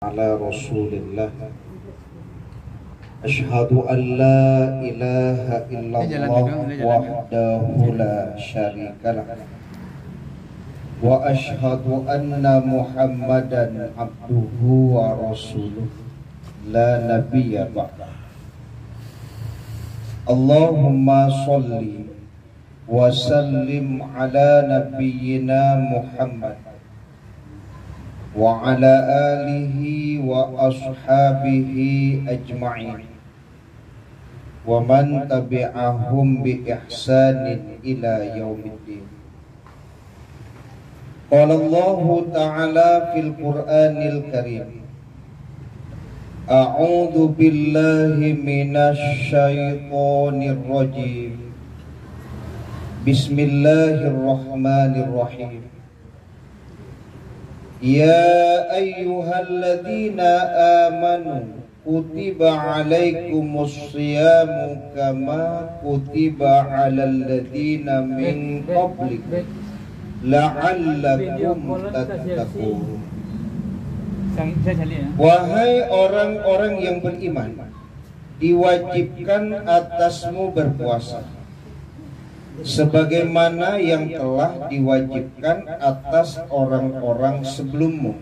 على رسول الله أشهد أن لا إله إلا الله وحده لا شريك له وأشهد أن محمدا عبده ورسوله لا نبي بعده اللهم صل وسلم على نبينا محمد وعلى آله وأصحابه أجمعين ومن تبعهم بإحسان إلى يوم الدين. قال الله تعالى في القرآن الكريم أعوذ بالله من الشيطان الرجيم بسم الله الرحمن الرحيم يا أيها الذين آمنوا كتب عليكم الصيام كما كتب على الذين من قبلكم لعلكم تتقون. Wahai orang-orang yang beriman, diwajibkan atasmu berpuasa sebagaimana yang telah diwajibkan atas orang-orang sebelummu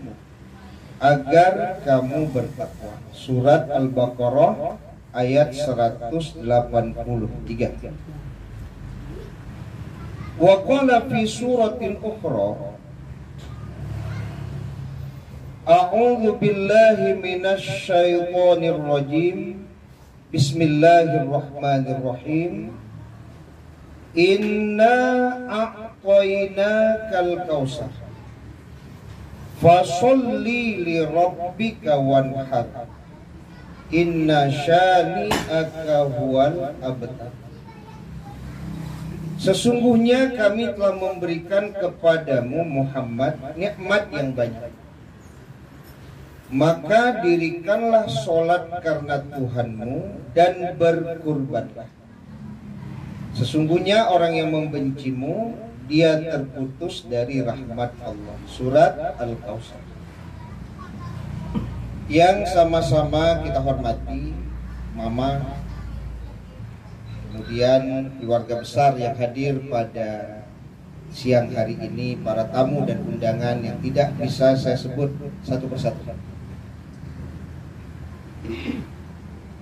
agar kamu bertakwa. Surat Al-Baqarah ayat 183. Wa qala fi suratin ukhra A'udzu billahi minasy syaithanir rajim. Bismillahirrahmanirrahim. Inna a'tainakal kautsar fasolli li rabbika wanhar inna syani'aka huwal abtar. Sesungguhnya kami telah memberikan kepadamu Muhammad nikmat yang banyak, maka dirikanlah sholat karena Tuhanmu dan berkurbanlah. Sesungguhnya orang yang membencimu, dia terputus dari rahmat Allah. Surat Al-Kautsar. Yang sama-sama kita hormati Mama, kemudian keluarga besar yang hadir pada siang hari ini, para tamu dan undangan yang tidak bisa saya sebut satu persatu.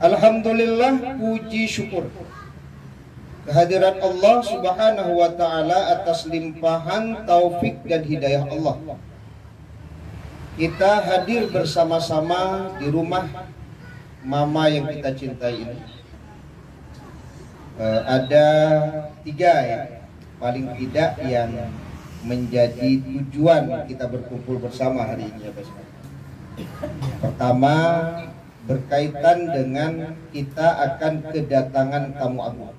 Alhamdulillah, puji syukur kehadiran Allah Subhanahu wa ta'ala atas limpahan taufik dan hidayah Allah. Kita hadir bersama-sama di rumah Mama yang kita cintai ini. Ada 3 ya, paling tidak yang menjadi tujuan kita berkumpul bersama hari ini. Pertama, berkaitan dengan kita akan kedatangan tamu agung,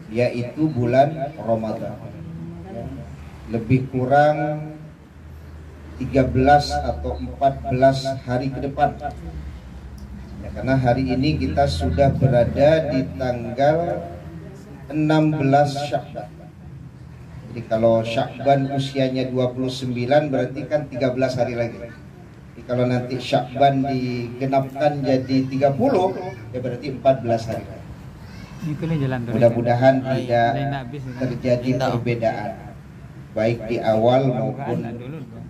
yaitu bulan Ramadan. Lebih kurang 13 atau 14 hari ke depan ya, karena hari ini kita sudah berada di tanggal 16 Sya'ban. Jadi kalau Sya'ban usianya 29 berarti kan 13 hari lagi. Jadi kalau nanti Sya'ban digenapkan jadi 30 ya berarti 14 hari lagi. Mudah-mudahan tidak terjadi perbedaan baik di awal maupun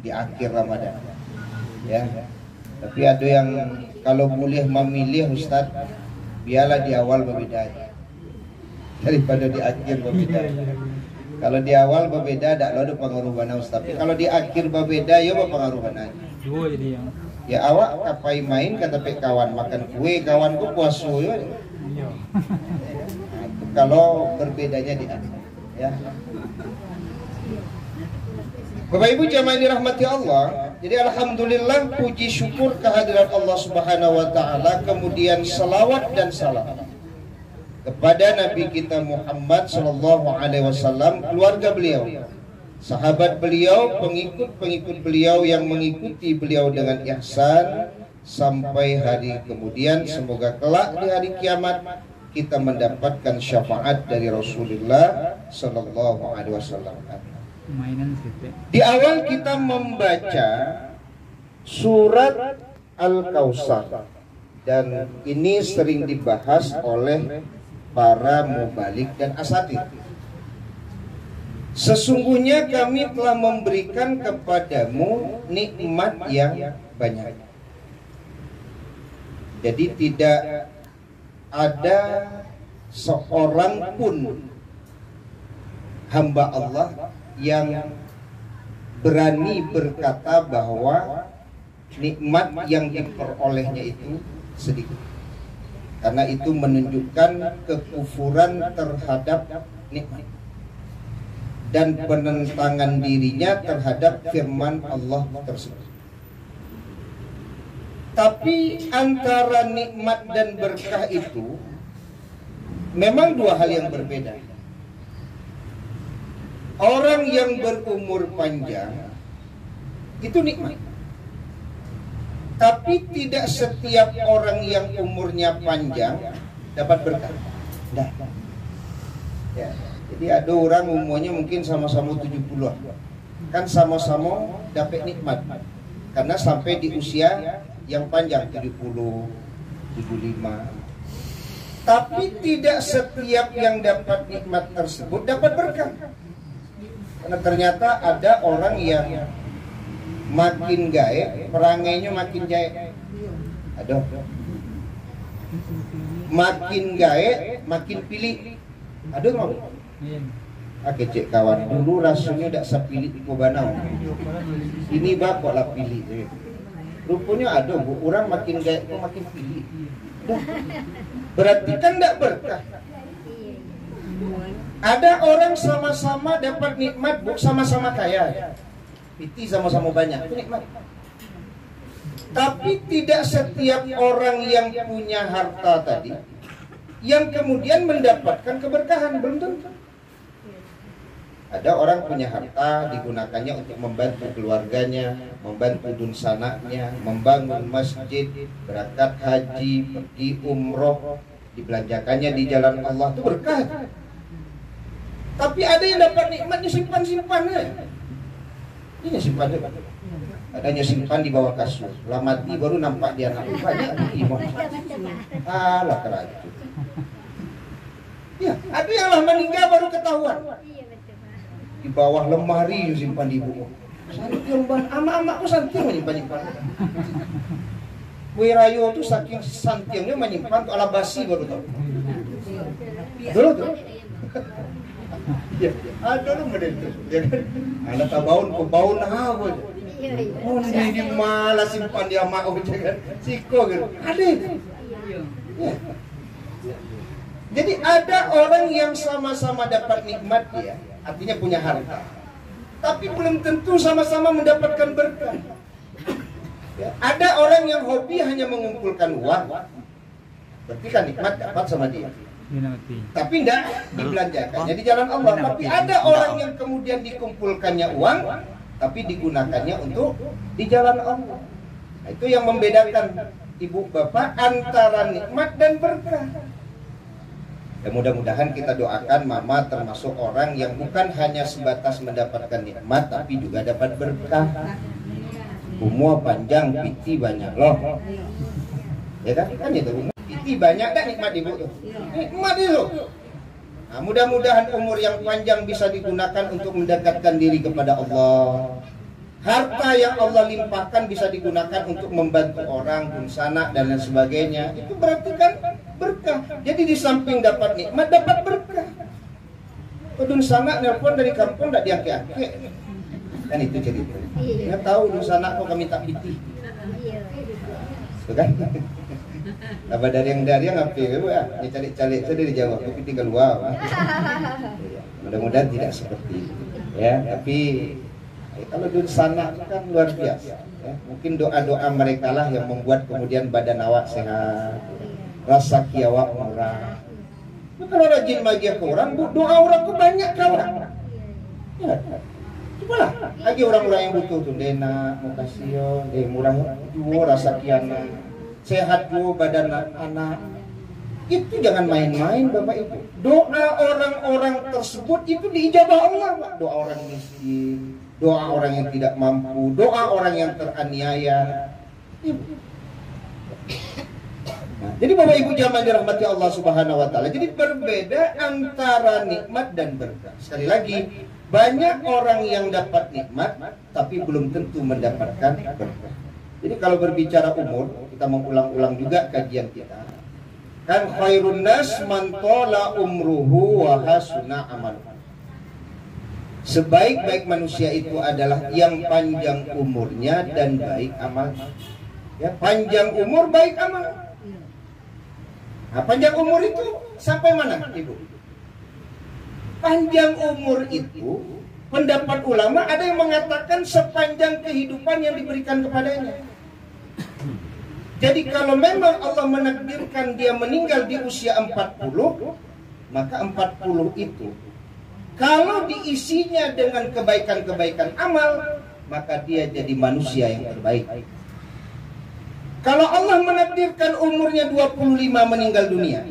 di akhir Ramadan ya. Tapi ada yang kalau boleh memilih Ustaz, biarlah di awal berbeda daripada di akhir berbeda. Kalau di awal berbeda tak ada pengaruh mana Ustaz, tapi kalau di akhir berbeda ya pengaruh mana. Ya awak kapai main kata pe kawan makan kue, kawanku puasa ya. Kalau berbedanya di akhir ya. Bapak Ibu jamaah dirahmati Allah. Jadi alhamdulillah, puji syukur kehadiran Allah Subhanahu wa taala, kemudian salawat dan salam kepada Nabi kita Muhammad sallallahu alaihi wasallam, keluarga beliau, sahabat beliau, pengikut-pengikut beliau yang mengikuti beliau dengan ihsan sampai hari kemudian. Semoga kelak di hari kiamat kita mendapatkan syafaat dari Rasulullah sallallahu alaihi wasallam. Di awal kita membaca surat Al-Kautsar, dan ini sering dibahas oleh para mubalik dan asatid. Sesungguhnya kami telah memberikan kepadamu nikmat yang banyak. Jadi tidak ada seorang pun hamba Allah yang berani berkata bahwa nikmat yang diperolehnya itu sedikit, karena itu menunjukkan kekufuran terhadap nikmat dan penentangan dirinya terhadap firman Allah tersebut. Tapi antara nikmat dan berkah itu memang dua hal yang berbeda. Orang yang berumur panjang itu nikmat, tapi tidak setiap orang yang umurnya panjang dapat berkah. Nah, ya. Jadi ada orang umurnya mungkin sama-sama 70, kan sama-sama dapat nikmat, karena sampai di usia yang panjang 70, 75. Tapi tidak setiap yang dapat nikmat tersebut dapat berkah. Karena ternyata ada orang yang makin gaib, perangainya makin gaib. Aduh. Makin gaib, makin pilih. Aduh, mau. Kecek kawan dulu rasanya tidak sepilih di Kobanau. Ini bapak lah pilih. Rupanya ada bu, orang makin gaib kok makin pilih. Berarti kan tidak berkah. Ada orang sama-sama dapat nikmat bu, sama-sama kaya. Piti sama-sama banyak, itu nikmat. Tapi tidak setiap orang yang punya harta tadi yang kemudian mendapatkan keberkahan, belum tentu. Ada orang punya harta digunakannya untuk membantu keluarganya, membantu dunsanaknya, membangun masjid, berangkat haji, pergi umroh, dibelanjakannya di jalan Allah, itu berkah. Tapi ada yang dapat nikmatnya simpan-simpan ya. Ini simpan dulu. Adanya simpan di bawah kasur. Setelah mati baru nampak dia anak banyak iman. Alah kerajaan. Ya, ada yang lah meninggal baru ketahuan. Di bawah lemari simpan di buku. Santiang ban, ama-amaku santiang menyimpan-nyimpan. Wirayo itu saking santiangnya menyimpan tuh ala basi baru tahu. Dulu tuh. Ya, ada lu model itu. Ya kan? Ada tabaun kebaun apa? Oh, di malah simpan dia mau kan. Siko gitu. Ada itu. Ya. Jadi ada orang yang sama-sama dapat nikmat ya, artinya punya harta. Tapi belum tentu sama-sama mendapatkan berkah. Ya, ada orang yang hobi hanya mengumpulkan uang, berarti kan nikmat dapat sama dia. Tapi tidak dibelanjakannya di jalan Allah. Tapi ada orang yang kemudian dikumpulkannya uang, tapi digunakannya untuk di jalan Allah. Nah, itu yang membedakan ibu bapak antara nikmat dan berkah. Ya, mudah-mudahan kita doakan mama termasuk orang yang bukan hanya sebatas mendapatkan nikmat, tapi juga dapat berkah. Umur panjang, piti banyak loh. Ya kan itu. Piti banyak dan nikmat ibu tuh. Nikmat itu. Nah, mudah-mudahan umur yang panjang bisa digunakan untuk mendekatkan diri kepada Allah. Harta yang Allah limpahkan bisa digunakan untuk membantu orang, dunsanak dan lain sebagainya. Itu berarti kan berkah. Jadi di samping dapat nikmat, dapat berkah. Dunsanak nelpon dari kampung tidak diangkat-angkat. Kan itu cerita. Nggak tahu dunsanak kok kami tak piti. Bukan? Apa dari yang ngapain ya? Ini cari-cari saya dari Jawa, tapi tinggal luar. Mudah-mudahan tidak seperti itu. Ya, tapi kalau dunsanak kan luar biasa. Ya. Mungkin doa-doa mereka lah yang membuat kemudian badan awak sehat, rasa kiawak murah. Kalau rajin bahagia ke orang, doa orang tuh banyak kawan. Ya. Cobalah, lagi orang-orang yang butuh tuh, dena, mukasio, murah, juo, rasa kiana, sehat juo, badan anak. Itu jangan main-main Bapak Ibu. Doa orang-orang tersebut itu diijabah Allah, Pak. Doa orang miskin, doa orang yang tidak mampu, doa orang yang teraniaya. Nah, jadi Bapak Ibu jamaah dirahmati Allah Subhanahu wa taala. Jadi berbeda antara nikmat dan berkah. Sekali lagi, banyak orang yang dapat nikmat tapi belum tentu mendapatkan berkah. Jadi kalau berbicara umur, kita mengulang-ulang juga kajian kita. Kan khairun nas man tala umruhu wa hasuna amaluhu. Sebaik-baik manusia itu adalah yang panjang umurnya dan baik amal. Ya, panjang umur baik amal. Nah, panjang umur itu sampai mana, Ibu? Panjang umur itu, pendapat ulama ada yang mengatakan sepanjang kehidupan yang diberikan kepadanya. Jadi kalau memang Allah menakdirkan dia meninggal di usia 40, maka 40 itu kalau diisinya dengan kebaikan-kebaikan amal, maka dia jadi manusia yang terbaik. Kalau Allah menakdirkan umurnya 25 meninggal dunia,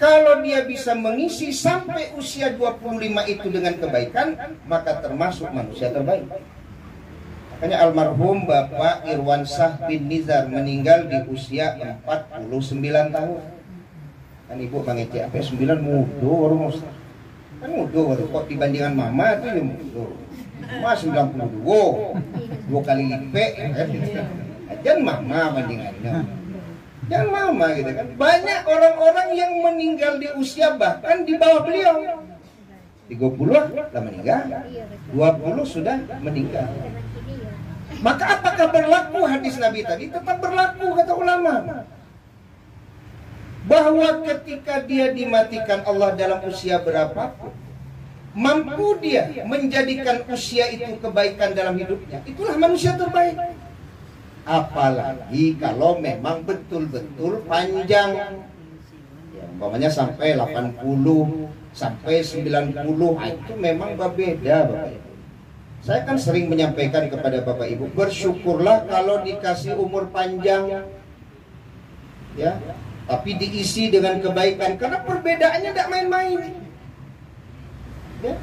kalau dia bisa mengisi sampai usia 25 itu dengan kebaikan, maka termasuk manusia terbaik. Makanya almarhum Bapak Irwansah bin Nizar meninggal di usia 49 tahun. Kan Ibu mengecek apa 9 mudo orang kan mudo kok dibandingkan mama itu ya mudo. Mas 92 dua kali lipat jangan mama bandingannya. Jangan mama gitu kan. Banyak orang-orang yang meninggal di usia bahkan di bawah beliau. 30 sudah meninggal, 20 sudah meninggal. Maka apakah berlaku hadis Nabi tadi? Tetap berlaku kata ulama. Bahwa ketika dia dimatikan Allah dalam usia berapapun, mampu dia menjadikan usia itu kebaikan dalam hidupnya, itulah manusia terbaik. Apalagi kalau memang betul-betul panjang, ya, umpamanya sampai 80, sampai 90, itu memang berbeda Bapak Ibu. Saya kan sering menyampaikan kepada Bapak Ibu, bersyukurlah kalau dikasih umur panjang, ya, tapi diisi dengan kebaikan, karena perbedaannya tidak main-main. Ya.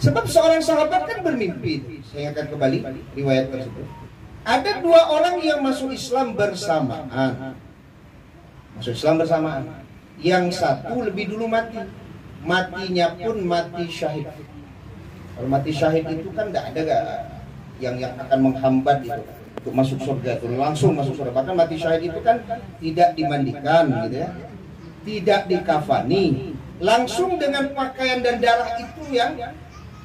Sebab seorang sahabat kan bermimpi, saya akan kembali riwayat tersebut. Ada 2 orang yang masuk Islam bersamaan. Masuk Islam bersamaan. Yang satu lebih dulu mati. Matinya pun mati syahid. Kalau mati syahid itu kan tidak ada yang akan menghambat itu untuk masuk surga, itu langsung masuk surga. Bahkan mati syahid itu kan tidak dimandikan gitu ya. Tidak dikafani. Langsung dengan pakaian dan darah itu yang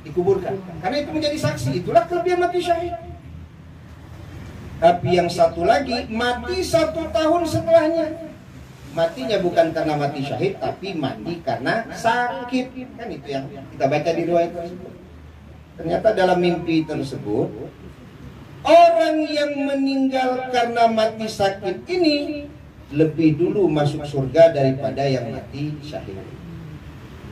dikuburkan. Karena itu menjadi saksi. Itulah kelebihan mati syahid. Tapi yang satu lagi mati 1 tahun setelahnya. Matinya bukan karena mati syahid, tapi mati karena sakit. Kan itu yang kita baca di riwayat tersebut. Ternyata dalam mimpi tersebut, orang yang meninggal karena mati sakit ini lebih dulu masuk surga daripada yang mati syahid.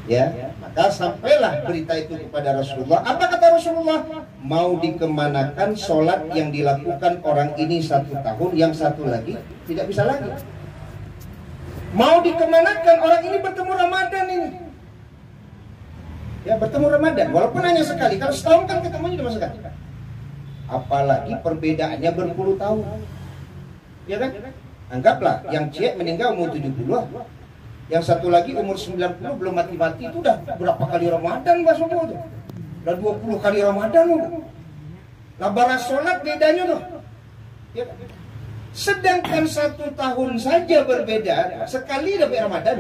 Ya, maka sampailah berita itu kepada Rasulullah. Apa kata Rasulullah? Mau dikemanakan sholat yang dilakukan orang ini 1 tahun, yang satu lagi tidak bisa lagi. Mau dikemanakan orang ini bertemu Ramadan ini. Ya, bertemu Ramadan, walaupun hanya sekali. Kalau setahun kan ketemunya cuma sekali. Apalagi perbedaannya berpuluh tahun. Ya kan? Anggaplah yang C meninggal umur 70. Yang satu lagi umur 90 belum mati-mati, itu udah berapa kali Ramadan Mas semua tuh? Udah 20 kali Ramadan loh. Nah, balas sholat bedanya loh. Ya. Sedangkan 1 tahun saja berbeda, sekali dapat Ramadan.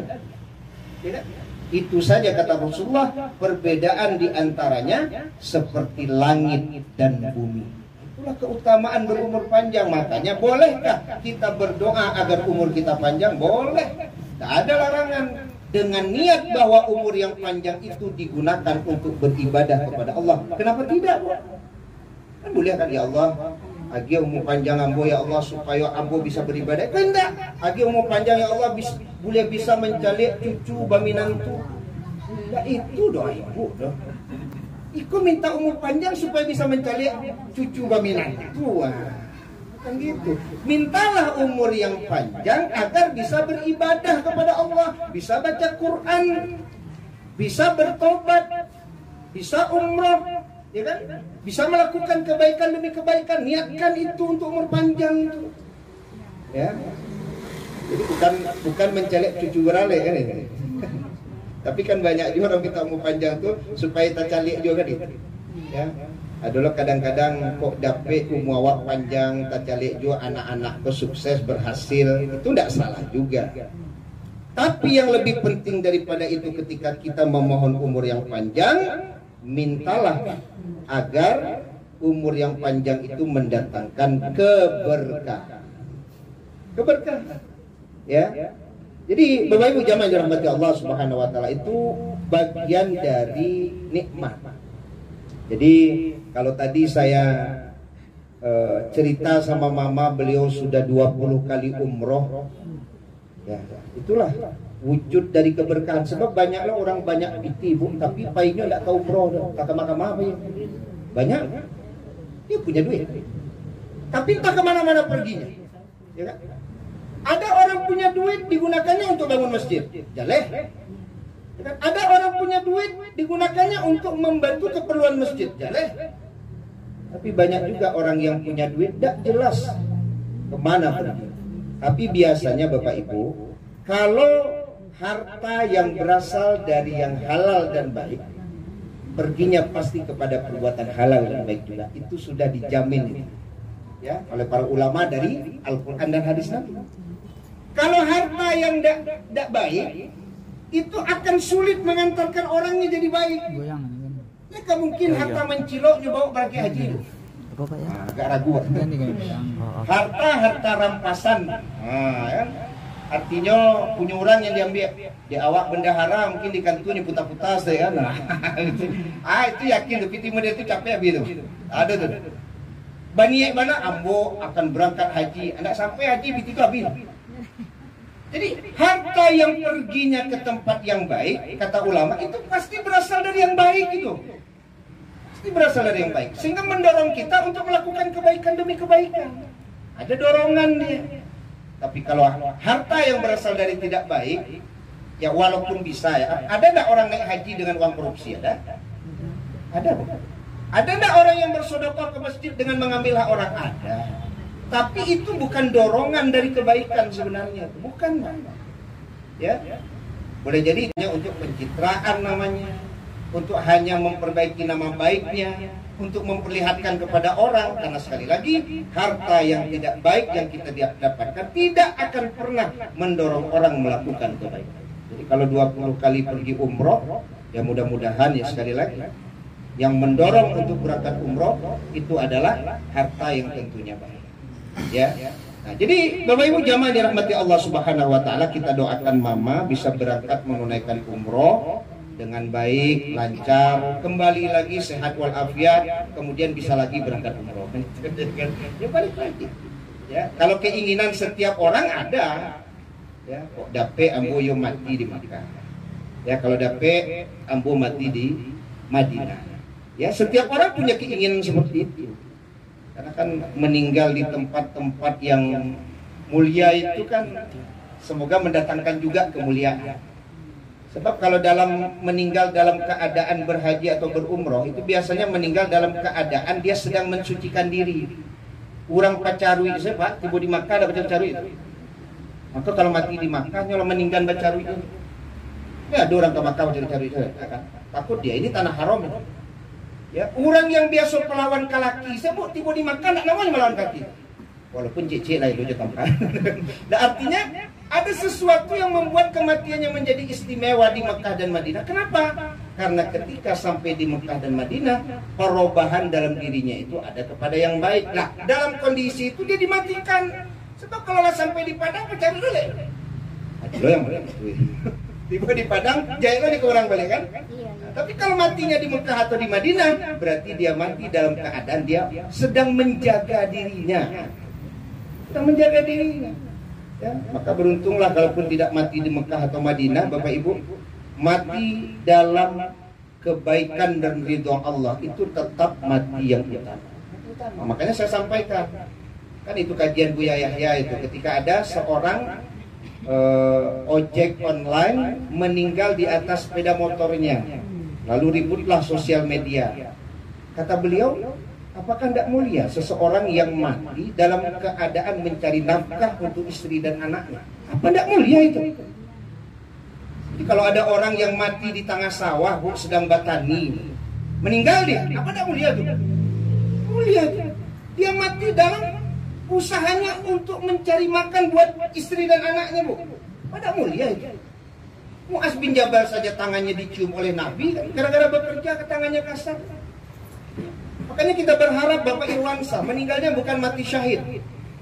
Ya. Itu saja kata Rasulullah, perbedaan diantaranya seperti langit dan bumi. Itulah keutamaan berumur panjang. Makanya bolehkah kita berdoa agar umur kita panjang? Boleh. Tidak ada larangan. Dengan niat bahwa umur yang panjang itu digunakan untuk beribadah kepada Allah. Kenapa tidak? Kan boleh kan, ya Allah, agi umur panjang ambo ya Allah supaya ambo bisa beribadah. Kan tidak. Agi umur panjang ya Allah boleh bisa mencari cucu baminantu. Ya itu doa ibu doh. Iku minta umur panjang supaya bisa mencari cucu baminantu. Kan gitu. Mintalah umur yang panjang agar bisa beribadah kepada Allah, bisa baca Quran, bisa bertobat, bisa umrah, ya kan? Bisa melakukan kebaikan demi kebaikan, niatkan itu untuk umur panjang itu. Ya. Jadi bukan mencelek cucu berale kan ini. Tapi kan banyak juga orang kita umur panjang tuh supaya tak calik juga gitu. Ya. Adalah kadang-kadang kok dapet umur awak panjang, tak calik juga anak-anak sukses berhasil, itu tidak salah juga. Tapi yang lebih penting daripada itu ketika kita memohon umur yang panjang, mintalah agar umur yang panjang itu mendatangkan keberkahan. Keberkahan. Ya. Jadi Bapak Ibu jamaah yang dirahmati Allah Subhanahu wa taala, itu bagian dari nikmat. Jadi kalau tadi saya cerita sama mama, beliau sudah 20 kali umroh. Ya, itulah wujud dari keberkahan. Sebab banyaklah orang banyak piti Bu, tapi painya enggak tahu umroh, tak kemana-mana apa ya. Banyak dia punya duit, tapi entah kemana-mana perginya. Ya kan? Ada orang punya duit digunakannya untuk bangun masjid, jaleh. Ada orang punya duit digunakannya untuk membantu keperluan masjid, jaleh. Tapi banyak juga orang yang punya duit tidak jelas kemana pergi. Tapi biasanya Bapak Ibu, kalau harta yang berasal dari yang halal dan baik, perginya pasti kepada perbuatan halal dan baik juga. Itu sudah dijamin ya oleh para ulama dari Al-Quran dan hadis Nabi. Kalau harta yang tidak baik, itu akan sulit mengantarkan orangnya jadi baik. Mereka mungkin harta menciloknya bawa pergi haji. Agak ragu. Harta Oh. rampasan. Ya. Artinya punya orang yang diambil. Di awak benda haram, mungkin di kantunya putar-putar saya. Itu yakin tuh piti muda itu capek habis itu. Ada tuh. Bani mana ambo akan berangkat haji. Anak sampai haji piti itu habis. Jadi harta yang perginya ke tempat yang baik, kata ulama, itu pasti berasal dari yang baik itu. Pasti berasal dari yang baik. Sehingga mendorong kita untuk melakukan kebaikan demi kebaikan. Ada dorongan dia. Tapi kalau harta yang berasal dari tidak baik, ya walaupun bisa ya. Ada enggak orang naik haji dengan uang korupsi? Ada? Ada. Ada enggak orang yang bersedekah ke masjid dengan mengambil hak orang? Ada. Tapi itu bukan dorongan dari kebaikan sebenarnya, bukan. Ya, boleh jadi untuk pencitraan namanya, untuk hanya memperbaiki nama baiknya, untuk memperlihatkan kepada orang. Karena sekali lagi, harta yang tidak baik yang kita dapatkan tidak akan pernah mendorong orang melakukan kebaikan. Jadi kalau 20 kali pergi umroh, ya mudah-mudahan ya sekali lagi, yang mendorong untuk berangkat umroh itu adalah harta yang tentunya baik. Ya. Nah, jadi Bapak Ibu jamaah dirahmati Allah Subhanahu wa taala, kita doakan mama bisa berangkat menunaikan umroh dengan baik, lancar, kembali lagi sehat walafiat, kemudian bisa lagi berangkat umroh. Ya balik lagi. Ya, kalau keinginan setiap orang ada. Ya, kok dape ambo yo mati di Makkah. Ya, kalau dape ambo mati di Madinah. Ya, setiap orang punya keinginan seperti itu. Karena kan meninggal di tempat-tempat yang mulia itu kan semoga mendatangkan juga kemuliaan. Sebab kalau meninggal dalam keadaan berhaji atau berumroh, itu biasanya meninggal dalam keadaan dia sedang mensucikan diri. Orang pacarui itu Pak, tiba di Makkah ada pacarui itu. Maka kalau mati di Makkah, kalau meninggal pacarui itu. Ya ada orang ke Makkah pacarui itu, kan? Takut dia ini tanah haram. Ya, orang yang biasa pelawan kalaki, sebut tiba di Makkah nak namanya melawan kaki. Walaupun cicik lah itu tempat. Nah, artinya ada sesuatu yang membuat kematiannya menjadi istimewa di Mekah dan Madinah. Kenapa? Karena ketika sampai di Mekah dan Madinah, perubahan dalam dirinya itu ada kepada yang baik. Nah, dalam kondisi itu dia dimatikan. Sebab kalau sampai di Padang, cari dulu. Lo yang boleh. Tiba di Padang, jahitlah di orang balik kan? Iya. Tapi kalau matinya di Mekah atau di Madinah, berarti dia mati dalam keadaan dia sedang menjaga dirinya. Sedang menjaga dirinya. Ya, maka beruntunglah kalaupun tidak mati di Mekah atau Madinah, Bapak Ibu, mati dalam kebaikan dan ridha Allah itu tetap mati yang utama. Nah, makanya saya sampaikan, kan itu kajian Buya Yahya itu ketika ada seorang ojek online meninggal di atas sepeda motornya, lalu ributlah sosial media. Kata beliau, apakah tidak mulia seseorang yang mati dalam keadaan mencari nafkah untuk istri dan anaknya? Apa tidak mulia itu? Jadi kalau ada orang yang mati di tengah sawah, Bu, sedang bertani, meninggal dia, apa tidak mulia itu? Mulia. Dia mati dalam usahanya untuk mencari makan buat istri dan anaknya, Bu. Apa tidak mulia itu? Mu'az bin Jabal saja tangannya dicium oleh Nabi, gara-gara bekerja ke tangannya kasar. Makanya kita berharap Bapak Irwansyah meninggalnya bukan mati syahid.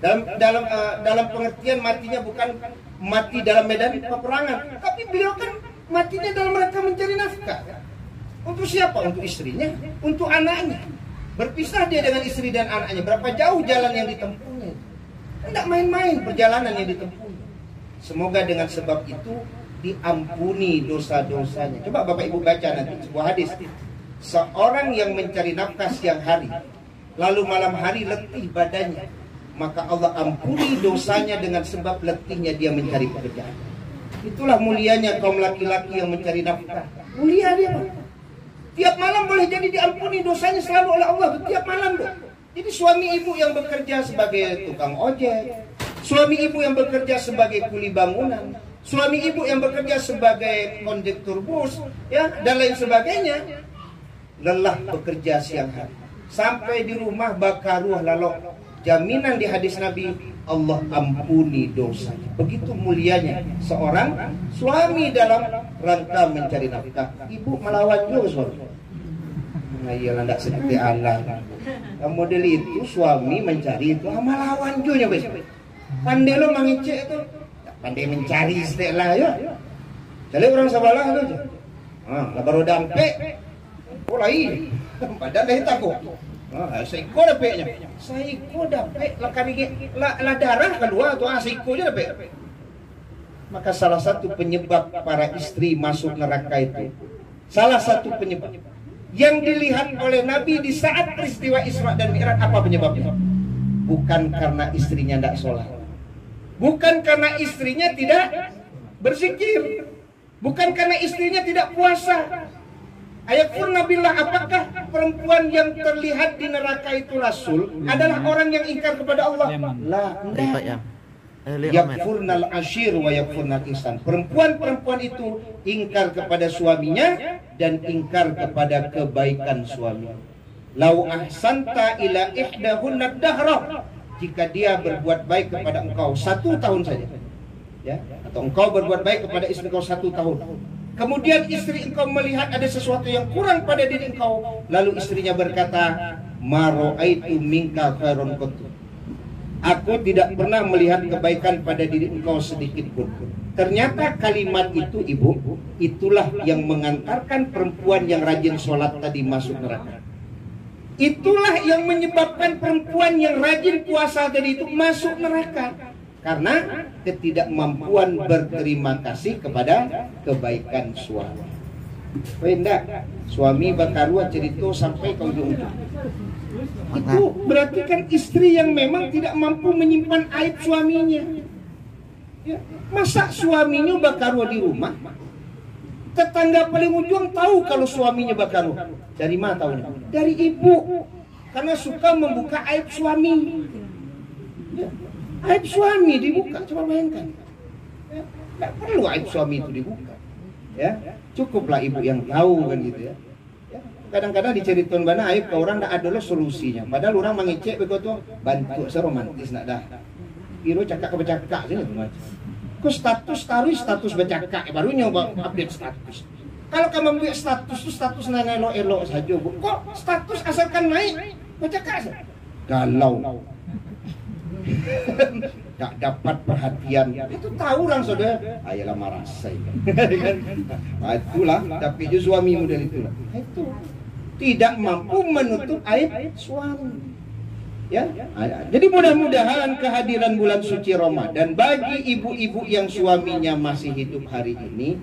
Dalam pengertian matinya bukan mati dalam medan peperangan, tapi beliau kan matinya dalam rangka mencari nafkah. Untuk siapa? Untuk istrinya, untuk anaknya. Berpisah dia dengan istri dan anaknya. Berapa jauh jalan yang ditempuhnya? Tidak main-main perjalanan yang ditempuhnya. Semoga dengan sebab itu diampuni dosa-dosanya. Coba Bapak Ibu baca nanti sebuah hadis. Seorang yang mencari nafkah siang hari, lalu malam hari letih badannya, maka Allah ampuni dosanya dengan sebab letihnya dia mencari pekerjaan. Itulah mulianya kaum laki-laki yang mencari nafkah. Mulia dia. Tiap malam boleh jadi diampuni dosanya selalu oleh Allah. Tiap malam. Jadi suami ibu yang bekerja sebagai tukang ojek, suami ibu yang bekerja sebagai kuli bangunan, suami ibu yang bekerja sebagai kondektur bus, ya, dan lain sebagainya, lelah bekerja siang hari. Sampai di rumah bakaruh lalok. Jaminan di hadis Nabi, Allah ampuni dosanya. Begitu mulianya seorang suami dalam rangka mencari nafkah. Ibu melawan juga suami. Nah iyalah tidak seperti Allah. Model itu suami mencari itu melawan juga bes. Pandai lo mengicik itu, pandai mencari istilah ya. Jadi orang sebelah tu. Lah baru dampe. Mulai. Badan dah takut. Seiko dapetnya. Seiko dapet lah darah kedua tu seiko je dapet. Maka salah satu penyebab para istri masuk neraka itu, salah satu penyebab yang dilihat oleh Nabi di saat peristiwa Isra dan Mi'raj, apa penyebabnya? Bukan karena istrinya tidak sholat, bukan karena istrinya tidak berzikir, bukan karena istrinya tidak puasa. Ayakfurna billah, apakah perempuan yang terlihat di neraka itu Rasul adalah orang yang ingkar kepada Allah? La, enggak. Yakfurnal ashir wa yakfurnal ihsan. Perempuan-perempuan itu ingkar kepada suaminya dan ingkar kepada kebaikan suami. Lau ahsanta ila ihdahunna dahra, jika dia berbuat baik kepada engkau 1 tahun saja, ya, atau engkau berbuat baik kepada istri engkau 1 tahun, kemudian istri engkau melihat ada sesuatu yang kurang pada diri engkau, lalu istrinya berkata, ma ra'aitu minka khairan qattu, aku tidak pernah melihat kebaikan pada diri engkau sedikit pun. Ternyata kalimat itu, ibu, itulah yang mengantarkan perempuan yang rajin sholat tadi masuk neraka. Itulah yang menyebabkan perempuan yang rajin puasa tadi itu masuk neraka, karena ketidakmampuan berterima kasih kepada kebaikan suami. Enggak, suami bakaruah cerita sampai ke ujung-ujung. Itu berarti kan istri yang memang tidak mampu menyimpan aib suaminya. Ya, masa suaminya bakaruah di rumah, tetangga paling ujung tahu kalau suaminya bakaruah. Dari mana tahunya? Dari ibu, karena suka membuka aib suami. Ya, aib suami dibuka, coba bayangkan. Ya, tidak perlu aib suami itu dibuka. Ya, cukuplah ibu yang tahu kan gitu ya. Kadang-kadang diceritain bana aib ke orang tak ada solusinya. Padahal orang mengecek begitu, bantu seromantis nak dah. Iro cakap je macam. Ku status bercakap baru nyoba update status. Kalau kamu buat status tu status elok-elok saja, Bu. Kok status asalkan naik bercakap saja. Galau. Tak dapat perhatian. Itu tahu orang saudara. Ayolah marah saya. Itulah, tapi je suami model itulah. Itu tidak mampu menutup aib suami. Ya, jadi mudah-mudahan kehadiran bulan suci Ramadan bagi ibu-ibu yang suaminya masih hidup hari ini,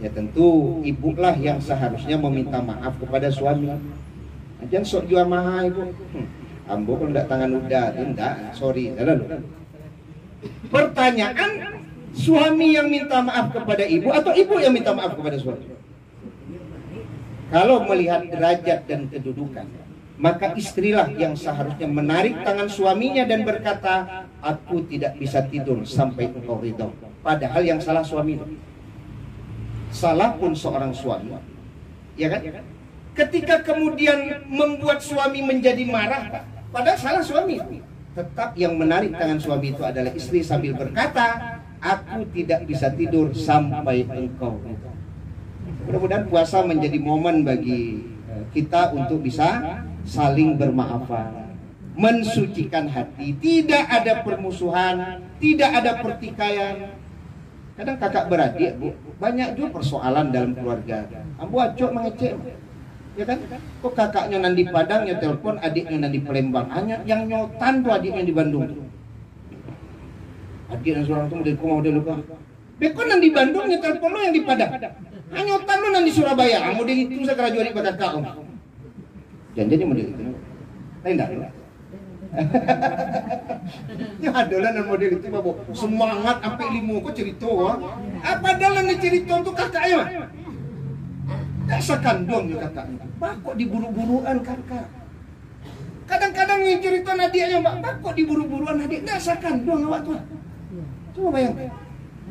ya tentu ibulah yang seharusnya meminta maaf kepada suami. Jangan sok jual mahal ibu. Ambo kan tidak tangan udah, tidak, sorry. Pertanyaan, suami yang minta maaf kepada ibu atau ibu yang minta maaf kepada suami? Kalau melihat derajat dan kedudukan, maka istrilah yang seharusnya menarik tangan suaminya dan berkata, aku tidak bisa tidur sampai engkau ridho. Padahal yang salah suami itu. Salah pun seorang suami, ya kan? Ketika kemudian membuat suami menjadi marah, padahal salah suami. Tetap yang menarik tangan suami itu adalah istri sambil berkata, aku tidak bisa tidur sampai engkau ridho. Mudah-mudahan puasa menjadi momen bagi kita untuk bisa saling bermaafan, mensucikan hati, tidak ada permusuhan, tidak ada pertikaian. Kadang kakak beradik, Bu, banyak juga persoalan dalam keluarga. Ambu acok mengecek, ya kan? Kok kakaknya nanti Padang ya telepon adiknya nanti Palembang. Hanya yang nyotan tuh adiknya di Bandung. Adiknya seorang tuh dari mau dia lupa. Beko nanti Bandung ya telepon lo yang di Padang. Hanya nyotan lo nanti Surabaya. Kamu dia itu saya kerja di kakak om. Jangan model itu. Lain dah. Ya adalah model itu Bapak. Semangat sampai limu kok cerita. Apa dalam cerita untuk kakaknya mah? Tak sakandung ya kakaknya. Pak kok diburu-buruan kakak. Kadang-kadang yang cerita adiknya Pak kok diburu-buruan adik. Tak sakandung awak tuh. Coba bayangkan.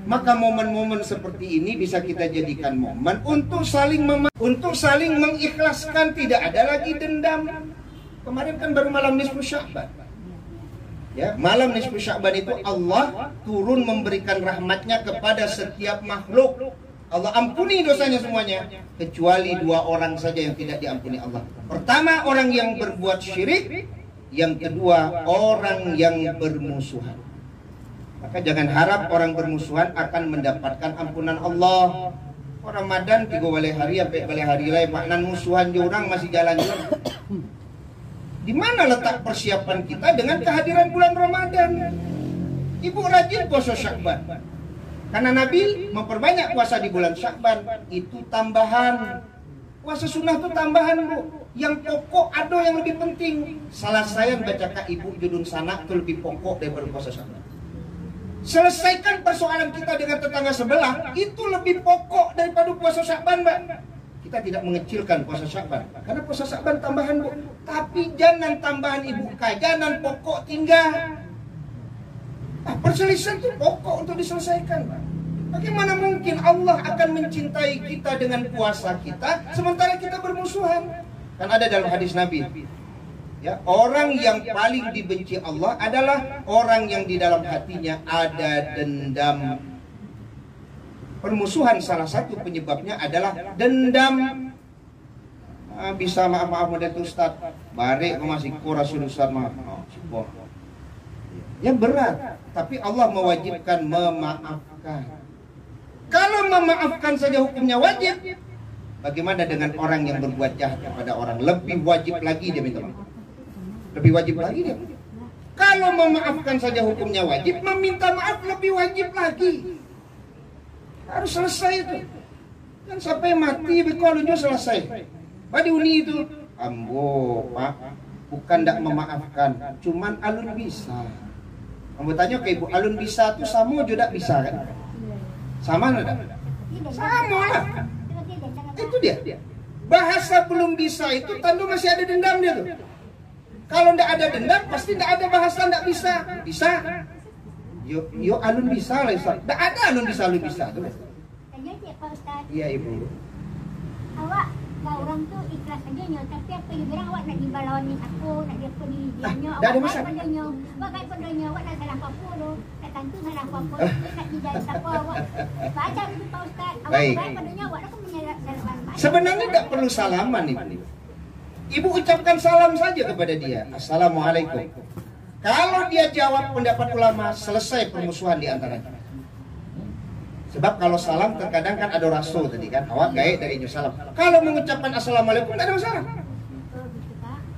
Maka momen-momen seperti ini bisa kita jadikan momen untuk saling mengikhlaskan, tidak ada lagi dendam. Kemarin kan baru malam nisfu Sya'ban. Ya, malam nisfu Sya'ban itu Allah turun memberikan rahmatnya kepada setiap makhluk. Allah ampuni dosanya semuanya, kecuali dua orang saja yang tidak diampuni Allah. Pertama, orang yang berbuat syirik. Yang kedua, orang yang bermusuhan. Maka jangan harap orang bermusuhan akan mendapatkan ampunan Allah. Ramadan 3 hari sampai balik hari lain maknan musuhan orang masih jalan-jalan. Di mana letak persiapan kita dengan kehadiran bulan Ramadan? Ibu rajin puasa Sya'ban. Karena Nabi memperbanyak puasa di bulan Sya'ban. Itu tambahan. Puasa sunnah itu tambahan, Bu. Yang pokok ada yang lebih penting. Salah saya baca ke Ibu Judun Sanak itu lebih pokok daripada puasa Sya'ban. Selesaikan persoalan kita dengan tetangga sebelah itu lebih pokok daripada puasa Sya'ban, Mbak. Kita tidak mengecilkan puasa Sya'ban karena puasa Sya'ban tambahan, Bu. Tapi jangan tambahan Ibu jangan pokok tinggal. Perselisihan itu pokok untuk diselesaikan, Mbak. Bagaimana mungkin Allah akan mencintai kita dengan puasa kita sementara kita bermusuhan? Kan ada dalam hadis Nabi. Ya, orang yang paling dibenci Allah adalah orang yang di dalam hatinya ada dendam. Permusuhan salah satu penyebabnya adalah dendam. Bisa maaf model itu Ustaz. Barek masih kurang Ustaz maaf. Yang berat, tapi Allah mewajibkan memaafkan. Kalau memaafkan saja hukumnya wajib, bagaimana dengan orang yang berbuat jahat kepada orang? Lebih wajib lagi dia minta maaf. Lebih wajib lagi dia. Kalau memaafkan saja hukumnya wajib, meminta maaf lebih wajib lagi. Harus selesai itu. Dan sampai mati bekolnya selesai. Pada uni itu, ambo Pak, bukan tidak memaafkan, cuman alun bisa. Kamu tanya ke Ibu, alun bisa itu sama juga bisa kan? Sama enggak? Sama lah. Itu dia. Bahasa belum bisa itu tanda masih ada dendam dia tuh. Kalau tidak ada dendam, pasti tidak ada bahasa tidak bisa. Bisa. Yo alun bisa lah, Ustaz. Tidak ada alun bisa. Tanya Pak Ustaz. Iya, Ibu. Awak, orang tuh ikhlas aja nyo, tapi apa yang bilang awak nak dibalawani aku, nak dia pergi dianya, awak baik padanya. Awak baik padanya, awak nak salah apa lo? Tak tentu salah apa, nak dijadi apa awak. Baca itu Pak Ustaz. Awak baik padanya, awak nak menyalahkan. Sebenarnya tidak perlu salaman, Ibu. Ibu ucapkan salam saja kepada dia. Assalamualaikum. Kalau dia jawab pendapat ulama, selesai permusuhan di antaranya. Sebab kalau salam terkadang kan ada rasul tadi kan. Awak gaib dari inyo salam. Kalau mengucapkan assalamualaikum tidak ada masalah.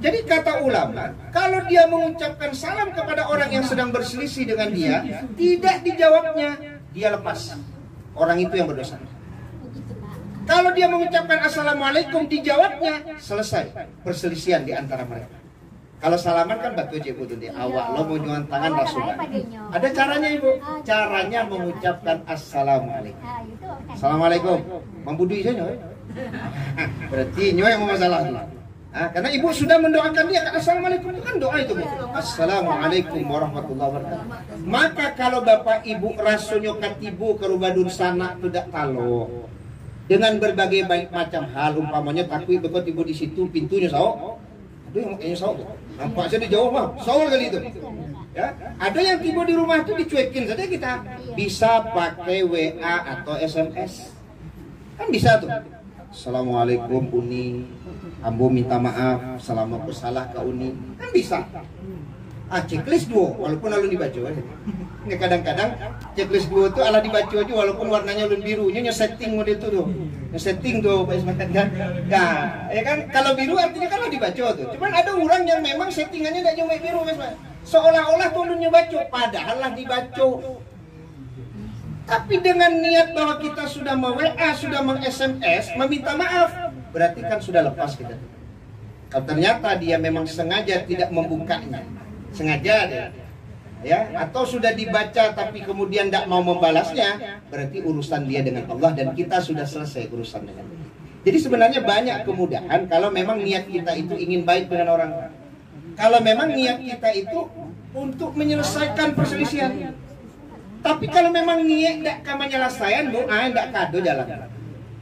Jadi kata ulama, kalau dia mengucapkan salam kepada orang yang sedang berselisih dengan dia, tidak dijawabnya, dia lepas. Orang itu yang berdosa. Kalau dia mengucapkan assalamualaikum dijawabnya, selesai perselisihan di antara mereka. Kalau salaman kan batu je Bu dia. Awak lo mau nyuan tangan langsung. Ada caranya Ibu. Caranya mengucapkan assalamualaikum. Assalamualaikum. Membudui saja. Berarti nyo yang mau masalah. Karena ibu sudah mendoakan dia kan assalamualaikum itu kan doa itu Bu. Assalamualaikum warahmatullahi wabarakatuh. Maka kalau bapak ibu rasonyo katibu ke rubadun sana tidak talo dengan berbagai macam hal umpamanya takui bekot ibu di situ pintunya sao. Aduh yang makanya sao. Nampak saja di Jawa mah sao kali itu. Ya, ada yang tiba di rumah itu dicuekin saja kita. Bisa pakai WA atau SMS. Kan bisa tuh. Assalamualaikum Uni, ambo minta maaf selama bersalah ke Uni. Kan bisa. Checklist dua, walaupun alun dibaca aja. Ini kadang-kadang checklist dua itu ala dibaca aja walaupun warnanya alun biru. Nya setting model itu tuh. Setting tuh Pak Ismail kan. Nah, ya kan kalau biru artinya kan dibaca tuh. Cuman ada orang yang memang settingannya enggak cuma biru Pak Ismail. Seolah-olah turunnya baca, padahal lah dibaca. Tapi dengan niat bahwa kita sudah me-WA, sudah meng-SMS, meminta maaf, berarti kan sudah lepas kita. Kalau ternyata dia memang sengaja tidak membukanya, sengaja dia, ya, atau sudah dibaca tapi kemudian tidak mau membalasnya, berarti urusan dia dengan Allah dan kita sudah selesai urusan dengan dia. Jadi sebenarnya banyak kemudahan kalau memang niat kita itu ingin baik dengan orang. Kalau memang niat kita itu untuk menyelesaikan perselisihan. Tapi kalau memang niat tidak akan menyelesaikan, doa tidak kado jalan.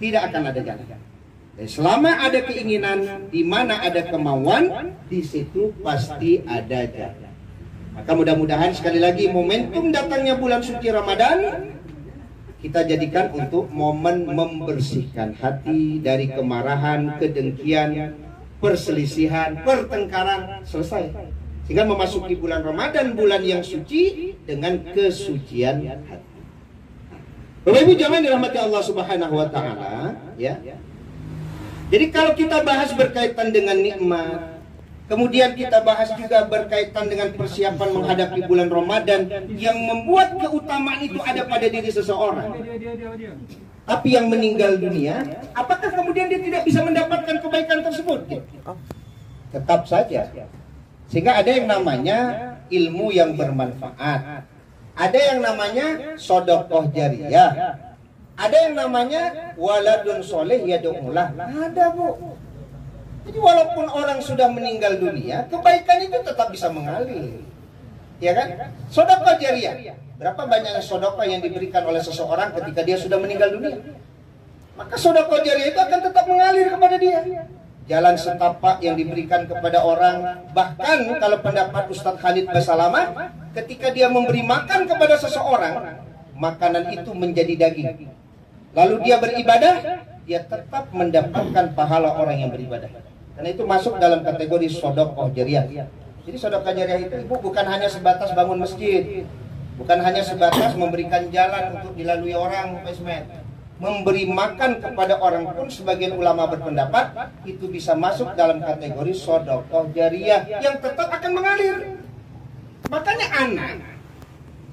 Tidak akan ada jalan. Dan selama ada keinginan, di mana ada kemauan, di situ pasti ada jalan. Maka mudah-mudahan sekali lagi momentum datangnya bulan suci Ramadan kita jadikan untuk momen membersihkan hati dari kemarahan, kedengkian, perselisihan, pertengkaran, selesai. Sehingga memasuki bulan Ramadan, bulan yang suci dengan kesucian hati. Bapak Ibu jamaah dirahmati Allah Subhanahu wa taala, ya. Jadi kalau kita bahas berkaitan dengan nikmat, kemudian kita bahas juga berkaitan dengan persiapan menghadapi bulan Ramadan yang membuat keutamaan itu ada pada diri seseorang. Tapi yang meninggal dunia, apakah kemudian dia tidak bisa mendapatkan kebaikan tersebut? Tetap saja. Sehingga ada yang namanya ilmu yang bermanfaat, ada yang namanya sedekah jariyah, ada yang namanya waladun soleh yad'ulah. Ada Bu. Jadi walaupun orang sudah meninggal dunia, kebaikan itu tetap bisa mengalir, ya kan? Sedekah jariyah. Berapa banyaknya sedekah yang diberikan oleh seseorang ketika dia sudah meninggal dunia? Maka sedekah jariyah itu akan tetap mengalir kepada dia. Jalan setapak yang diberikan kepada orang. Bahkan kalau pendapat Ustadz Khalid Basalamah, ketika dia memberi makan kepada seseorang, makanan itu menjadi daging. Lalu dia beribadah, dia tetap mendapatkan pahala orang yang beribadah. Karena itu masuk dalam kategori sedekah jariyah. Jadi sedekah jariyah itu Ibu bukan hanya sebatas bangun masjid, bukan hanya sebatas memberikan jalan untuk dilalui orang, Pak Ismail. Memberi makan kepada orang pun sebagian ulama berpendapat itu bisa masuk dalam kategori sedekah jariyah yang tetap akan mengalir. Makanya anak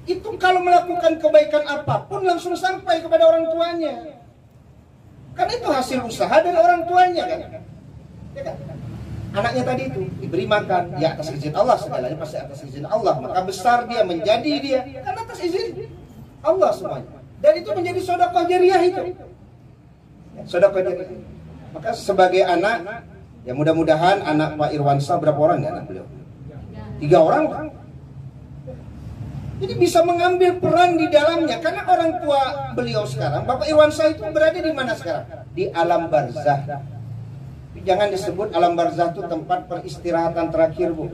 itu kalau melakukan kebaikan apapun langsung sampai kepada orang tuanya. Kan itu hasil usaha dari orang tuanya kan. Ya kan? Anaknya tadi itu diberi makan ya atas izin Allah, segalanya pasti atas izin Allah. Maka besar dia menjadi dia karena atas izin Allah semuanya. Dan itu menjadi sedekah jariyah itu. Sedekah jariyah. Maka sebagai anak, ya mudah-mudahan anak Pak Irwansyah berapa orang ya anak beliau? 3 orang. Jadi bisa mengambil peran di dalamnya. Karena orang tua beliau sekarang, Bapak Irwansyah itu berada di mana sekarang? Di alam barzah. Jangan disebut alam barzah itu tempat peristirahatan terakhir Bu.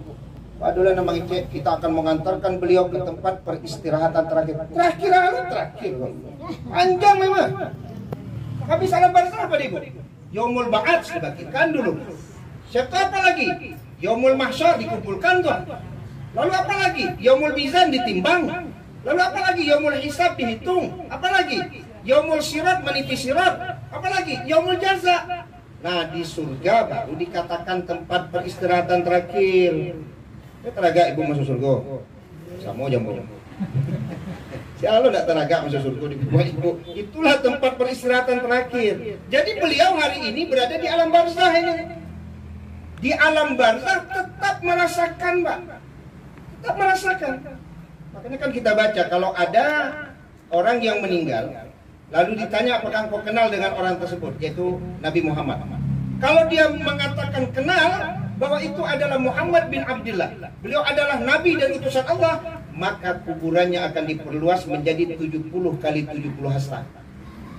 Adulah nama kita akan mengantarkan beliau ke tempat peristirahatan terakhir. Terakhir. Panjang memang. Habis alam barzah apa Ibu? Yaumul Ba'ats dibangkitkan dulu. Setelah apa lagi? Yaumul Mahsyar dikumpulkan tuh. Lalu apa lagi? Yaumul Mizan ditimbang. Lalu apa lagi? Yaumul Hisab dihitung. Apa lagi? Yaumul Sirat meniti sirat. Apa lagi? Yaumul Jaza. Nah di surga baru dikatakan tempat peristirahatan terakhir. Teraga Ibu masuk surga. Sama jambu. Si Allah tidak teraga masuk surga di bawah Ibu. Itulah tempat peristirahatan terakhir. Jadi beliau hari ini berada di alam barzah ini. Di alam barzah tetap merasakan, Mbak. Tetap merasakan. Makanya kan kita baca kalau ada orang yang meninggal, lalu ditanya apakah engkau kenal dengan orang tersebut, yaitu Nabi Muhammad. Kalau dia mengatakan kenal bahwa itu adalah Muhammad bin Abdullah, beliau adalah nabi dan utusan Allah, maka kuburannya akan diperluas menjadi 70 kali 70 hasta.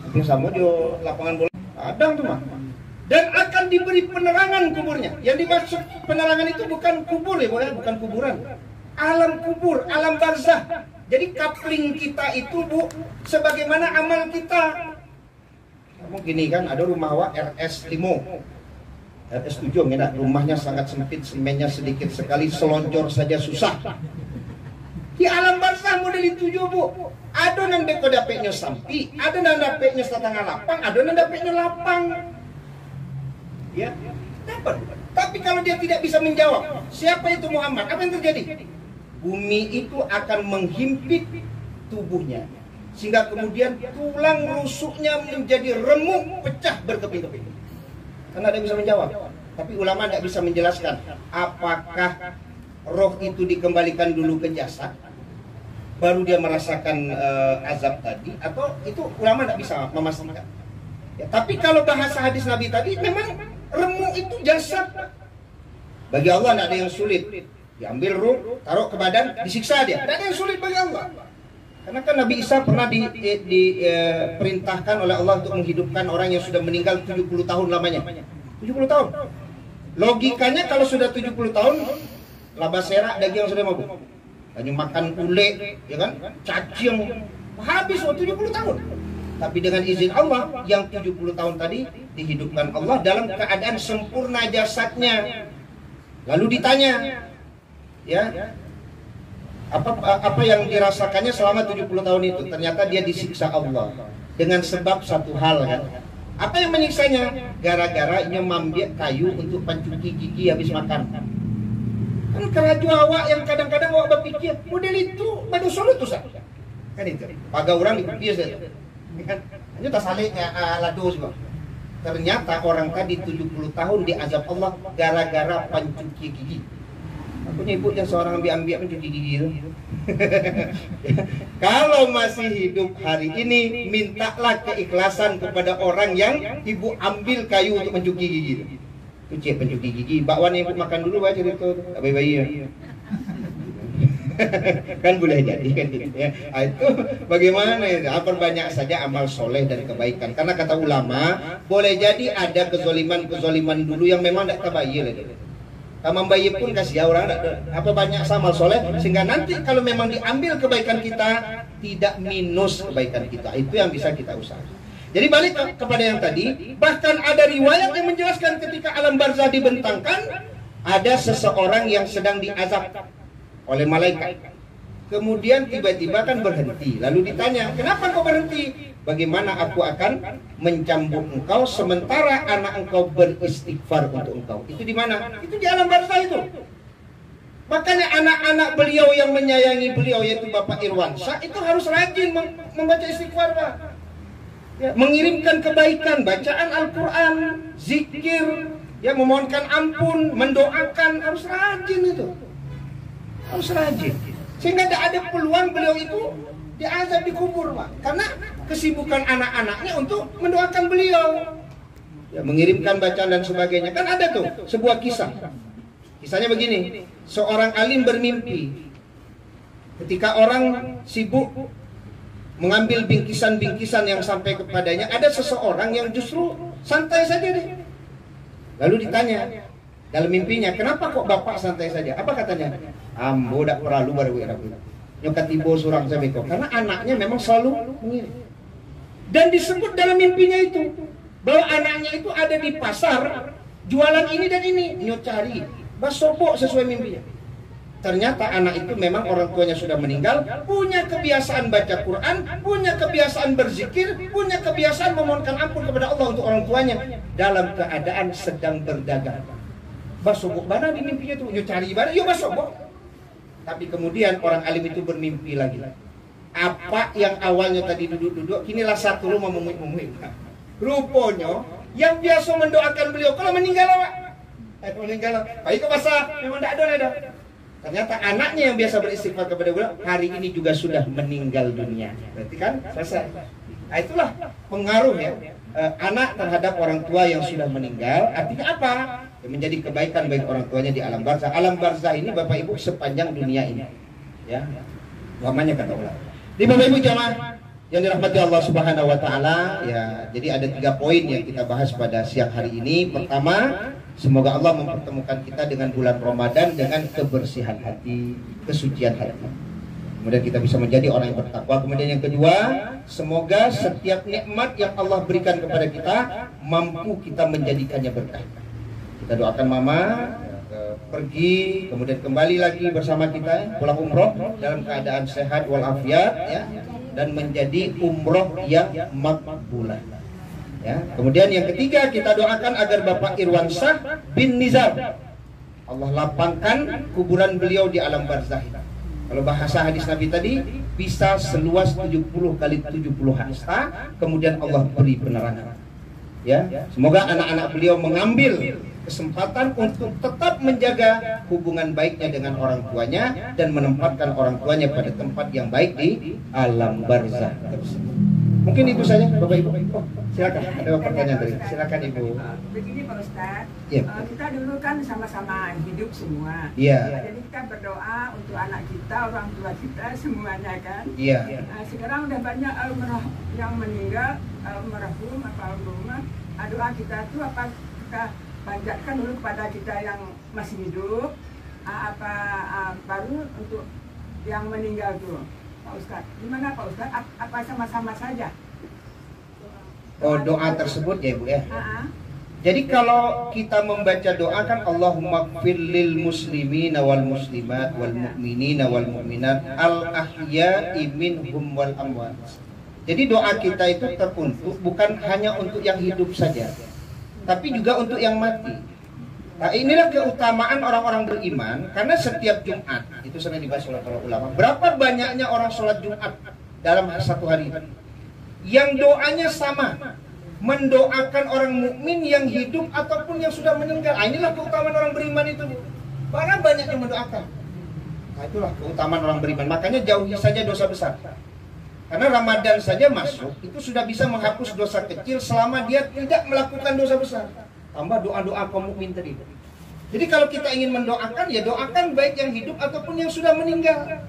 Tapi sama di lapangan bola adang tuh mah. Dan akan diberi penerangan kuburnya. Yang dimaksud penerangan itu bukan kubur ya, bukan kuburan. Alam kubur, alam barzah. Jadi kapling kita itu Bu, sebagaimana amal kita. Kamu gini kan, ada rumah awak RS5, RS7 ya, rumahnya sangat sempit, semennya sedikit sekali, selonjor saja susah. Di alam barzah model itu Bu, ada yang beko dapetnya sampi, ada yang dapetnya setengah lapang, ada yang dapetnya lapang. Ya, dapat. Tapi kalau dia tidak bisa menjawab, siapa itu Muhammad? Apa yang terjadi? Bumi itu akan menghimpit tubuhnya, sehingga kemudian tulang rusuknya menjadi remuk, pecah berkeping-keping. Karena ada yang bisa menjawab. Tapi ulama tidak bisa menjelaskan apakah roh itu dikembalikan dulu ke jasad, baru dia merasakan azab tadi, atau itu ulama tidak bisa memastikan. Ya, tapi kalau bahasa hadis Nabi tadi, memang remuk itu jasad. Bagi Allah tidak ada yang sulit. Diambil ruh, taruh ke badan, disiksa dia. Tidak ada yang sulit bagi Allah. Karena kan Nabi Isa pernah diperintahkan oleh Allah untuk menghidupkan orang yang sudah meninggal 70 tahun lamanya. 70 tahun. Logikanya kalau sudah 70 tahun, laba serak daging yang sudah mabuk. Hanya makan ule, ya kan? Cacing. Habis 70 tahun. Tapi dengan izin Allah, yang 70 tahun tadi dihidupkan Allah dalam keadaan sempurna jasadnya. Lalu ditanya, ya, apa yang dirasakannya selama 70 tahun itu? Ternyata dia disiksa Allah dengan sebab satu hal kan. Apa yang menyiksanya? Gara-gara nyemambil kayu untuk pancuki gigi habis makan. Kan keraju awak yang kadang-kadang awak berpikir model itu badu solo tuh sah. Kan itu. Paga orang dipikir saja. Kan hanya tak salik lado juga. Ternyata orang tadi 70 tahun diazab Allah gara-gara pancuki gigi. Aku nyebut yang seorang ambil mencuci gigi itu. Kalau masih hidup hari ini, mintalah keikhlasan kepada orang yang ibu ambil kayu untuk mencuci gigi itu. Cuci pencuci gigi, bakwan yang ibu makan dulu baca itu, bayi-bayi ya. Kan boleh jadi kan gitu ya. Itu bagaimana ya? Perbanyak saja amal soleh dan kebaikan. Karena kata ulama, boleh jadi ada kezoliman dulu yang memang tidak tabayil lagi. Kamam bayi pun kasih orang apa banyak amal soleh, sehingga nanti kalau memang diambil kebaikan kita tidak minus kebaikan kita. Itu yang bisa kita usahakan. Jadi balik kepada yang tadi, bahkan ada riwayat yang menjelaskan ketika alam barzah dibentangkan, ada seseorang yang sedang diazab oleh malaikat. Kemudian tiba-tiba kan berhenti. Lalu ditanya, kenapa kau berhenti? Bagaimana aku akan mencambuk engkau sementara anak engkau beristighfar untuk engkau? Itu di mana? Itu di alam barzah itu. Makanya anak-anak beliau yang menyayangi beliau, yaitu Bapak Irwansyah, itu harus rajin membaca istighfar, Pak. Ya, mengirimkan kebaikan, bacaan Al-Quran, zikir, ya, memohonkan ampun, mendoakan, harus rajin itu. Harus rajin. Sehingga tidak ada peluang beliau itu diazab di kubur, Pak. Karena kesibukan anak-anaknya untuk mendoakan beliau, ya, mengirimkan bacaan dan sebagainya. Kan ada tuh sebuah kisah. Kisahnya begini, seorang alim bermimpi ketika orang sibuk mengambil bingkisan-bingkisan yang sampai kepadanya, ada seseorang yang justru santai saja deh. Lalu ditanya dalam mimpinya, kenapa kok bapak santai saja? Apa katanya? Ambo dak perlu baru nyokat tibo surang sabeko. Karena anaknya memang selalu mengirim. Dan disebut dalam mimpinya itu bahwa anaknya itu ada di pasar jualan ini dan ini, nyocari basobok sesuai mimpinya. Ternyata anak itu memang orang tuanya sudah meninggal, punya kebiasaan baca Quran, punya kebiasaan berzikir, punya kebiasaan memohonkan ampun kepada Allah untuk orang tuanya dalam keadaan sedang berdagang. Basobok mana di mimpinya itu? Nyocari ibadah, yuk basobok. Tapi kemudian orang alim itu bermimpi lagi. Apa yang awalnya tadi duduk-duduk, kinilah satu rumah memuik-memuik. Rupanya yang biasa mendoakan beliau kalau meninggal, Pak. Meninggal, baik ke masa memang tidak ada. Ternyata anaknya yang biasa beristighfar kepada beliau hari ini juga sudah meninggal dunia. Berarti kan selesai. Nah, itulah pengaruh ya anak terhadap orang tua yang sudah meninggal. Artinya apa? Ya, menjadi kebaikan bagi orang tuanya di alam barzah. Alam barzah ini Bapak Ibu sepanjang dunia ini. Ya, namanya kata ulama. Di Bapak Ibu jamaah yang dirahmati Allah Subhanahu wa taala, ya, jadi ada 3 poin yang kita bahas pada siang hari ini. Pertama, semoga Allah mempertemukan kita dengan bulan Ramadan dengan kebersihan hati, kesucian hati. Kemudian kita bisa menjadi orang yang bertakwa. Kemudian yang kedua, semoga setiap nikmat yang Allah berikan kepada kita mampu kita menjadikannya berkah. Kita doakan mama pergi, kemudian kembali lagi bersama kita pulang umroh dalam keadaan sehat walafiat, ya, dan menjadi umroh yang makbulah. Ya. Kemudian yang ketiga, kita doakan agar Bapak Irwansyah bin Nizam, Allah lapangkan kuburan beliau di alam barzah. Kalau bahasa hadis Nabi tadi, bisa seluas 70 kali 70 hasta, kemudian Allah beri penerangan. Ya, semoga anak-anak beliau mengambil kesempatan untuk tetap menjaga hubungan baiknya dengan orang tuanya dan menempatkan orang tuanya pada tempat yang baik di alam barzah tersebut. Mungkin itu saja Bapak Ibu. Oh, silakan, ada pertanyaan dari. Silakan Ibu. Begini Pak Ustadz, Ya. Kita dulu kan sama-sama hidup semua. Iya. Jadi kita berdoa untuk anak kita, orang tua kita, semuanya kan. Iya. Sekarang udah banyak yang meninggal, almarhum apa almarhumah. Doa kita tuh apa kita panjatkan dulu kepada kita yang masih hidup, baru untuk yang meninggal tuh. Pak Ustadz, gimana Pak Ustadz? Apa sama-sama saja? Oh, doa tersebut ya Ibu ya. Jadi kalau kita membaca doa kan Allahumma gfir lil muslimina wal muslimat wal mu'minina wal mu'minat al ahya'i minhum wal amwat. Jadi doa kita itu teruntuk bukan hanya untuk yang hidup saja, tapi juga untuk yang mati. Nah, inilah keutamaan orang-orang beriman, karena setiap Jumat itu sering dibahas oleh para ulama. Berapa banyaknya orang sholat Jumat dalam satu hari yang doanya sama, mendoakan orang mukmin yang hidup ataupun yang sudah meninggal. Nah, inilah keutamaan orang beriman itu. Para banyaknya mendoakan. Nah, itulah keutamaan orang beriman. Makanya jauhi saja dosa besar. Karena Ramadan saja masuk, itu sudah bisa menghapus dosa kecil selama dia tidak melakukan dosa besar. Tambah doa-doa kaum mukmin tadi. Jadi kalau kita ingin mendoakan, ya doakan baik yang hidup ataupun yang sudah meninggal.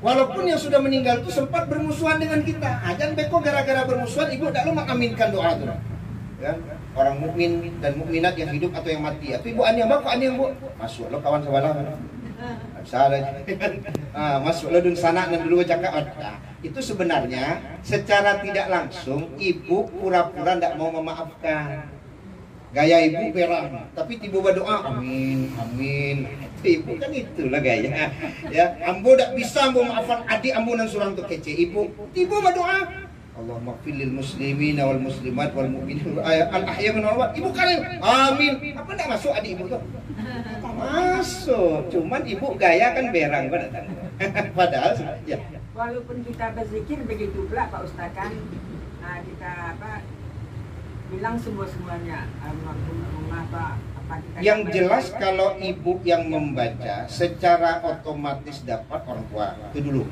Walaupun yang sudah meninggal itu sempat bermusuhan dengan kita. Jangan beko gara-gara bermusuhan, ibu tak lu mengaminkan doa itu. Ya, orang mukmin dan mukminat yang hidup atau yang mati. Atau ibu ani apa? Kok ani yang bu? Masuk lo kawan sebelah. Salah. Masuk lo dun sana dan dulu cakap. Itu sebenarnya secara tidak langsung ibu pura-pura tidak mau memaafkan. Gaya ibu perang, tapi tiba berdoa amin amin. Ibu kan itulah gaya. Ya, ambo tak bisa ambo maafkan adik ambo nan surang tu kece. Ibu tiba berdoa Allahumma gfir lil muslimina wal muslimat wal mu'minin al ahya min al Ibu kalian amin. Apa tak masuk adik ibu tu? Masuk. Cuman ibu gaya kan berang pada. Padahal ya. Walaupun kita berzikir begitu pula Pak Ustaz kan, kita bilang semuanya apa kita. Yang jelas kalau ibu yang membaca secara otomatis dapat orang tua itu dulu.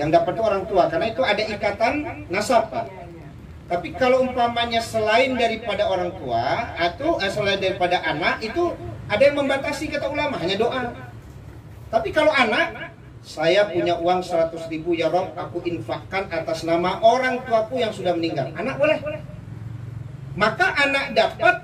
Yang dapat itu orang tua karena itu ada ikatan nasab. Tapi kalau umpamanya selain daripada orang tua atau selain daripada anak itu ada yang membatasi kata ulama hanya doa. Tapi kalau anak, saya punya uang 100.000 ya Rob, aku infakkan atas nama orang tuaku yang sudah meninggal. Anak boleh. Maka anak dapat